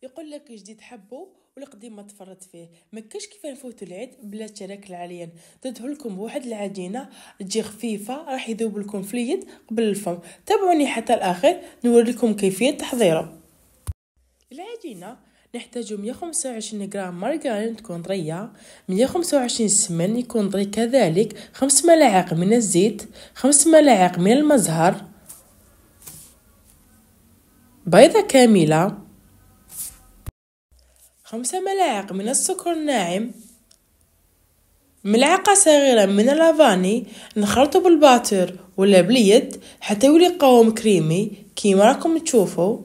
يقول لك جديد حبه والقديم ما تفرط فيه. ما كاش كيف نفوتوا العيد بلا تراكل عاليا. تدهلكم بواحد العجينه تجي خفيفه، راح يذوب لكم في اليد قبل الفم. تابعوني حتى الاخير نوريكم كيفيه تحضيره. العجينه نحتاج 125 غرام مارغرين تكون طريه، 125 سمن يكون طري كذلك، 5 ملاعق من الزيت، 5 ملاعق من المزهر، بيضه كامله، 5 ملاعق من السكر الناعم، ملعقة صغيرة من اللافاني. نخلطه بالباتر ولا باليد حتى يولي قوام كريمي كيما راكم تشوفوا.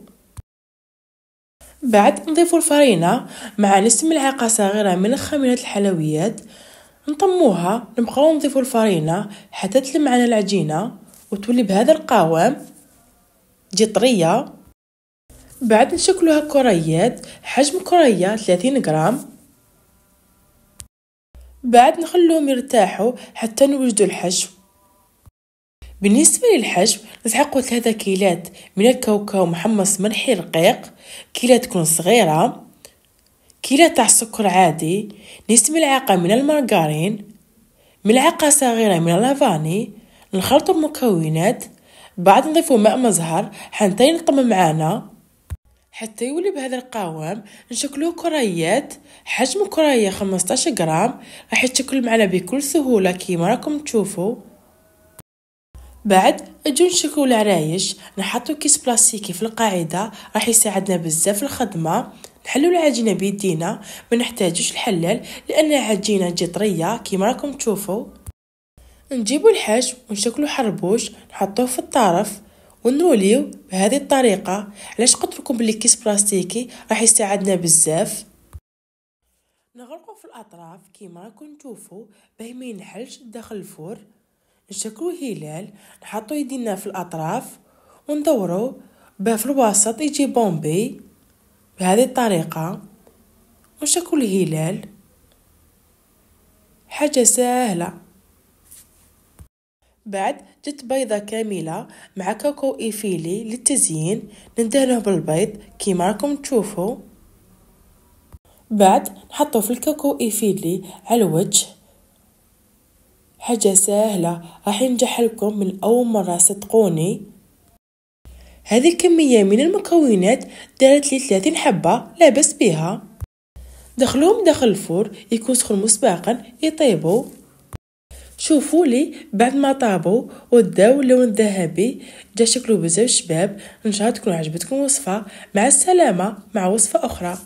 بعد نضيفوا الفرينة مع نص ملعقة صغيرة من خميرة الحلويات، نطموها. نبقاو نضيفوا الفرينة حتى تلم معنا العجينة وتولي بهذا القوام، تجي طرية. بعد نشكلوها كريات، حجم كرية 30 غرام. بعد نخلوهم يرتاحوا حتى نوجدوا الحشو. بالنسبة للحشو نسحقوا 3 كيلات من الكاوكاو محمص ملحي رقيق، كيلة تكون صغيرة، كيلة تاع السكر عادي، نص ملعقة من المارغرين، ملعقة صغيرة من اللافاني. نخلطوا المكونات. بعد نضيفوا ماء مزهر حتى ينقم معانا حتى يولي بهذا القوام. نشكلوه كريات، حجم كرية 15 غرام، راح يتشكل معنا بكل سهولة كيما راكم تشوفوا. بعد اجو نشكلو العرايش. نحطو كيس بلاستيكي في القاعدة راح يساعدنا بزاف الخدمة. نحلو العجينة بيدينا، ما نحتاجوش الحلال لان العجينة تجي طرية كيما راكم تشوفوا. نجيبو الحشو ونشكلو حربوش، نحطوه في الطرف ونروليو بهذه الطريقة. علاش قلت لكم بلي كيس بلاستيكي راح يساعدنا بزاف. نغلقو في الاطراف كيما راكم تشوفوا باه ما ينحلش داخل الفرن. نشكلو هلال، نحطو يدينا في الاطراف وندورو باه في الوسط يجي بومبي بهذه الطريقة، ونشكلو الهلال. حاجة سهلة. بعد جت بيضة كاملة مع كاكاو إيفيلي للتزيين، ندهنه بالبيض كيما راكم تشوفوا. بعد نحطه في الكاكاو إيفيلي على الوجه. حاجة سهلة راح ينجح لكم من أول مرة صدقوني. هذه الكمية من المكونات دارت لي 30 حبة، لا بس بها. دخلوهم داخل الفرن يكون سخن مسبقا يطيبوا. شوفوا لي بعد ما طابوا وداو اللون الذهبي، جا شكله بزاف شباب. ان شاء الله تكون عجبتكم وصفة. مع السلامة مع وصفة اخرى.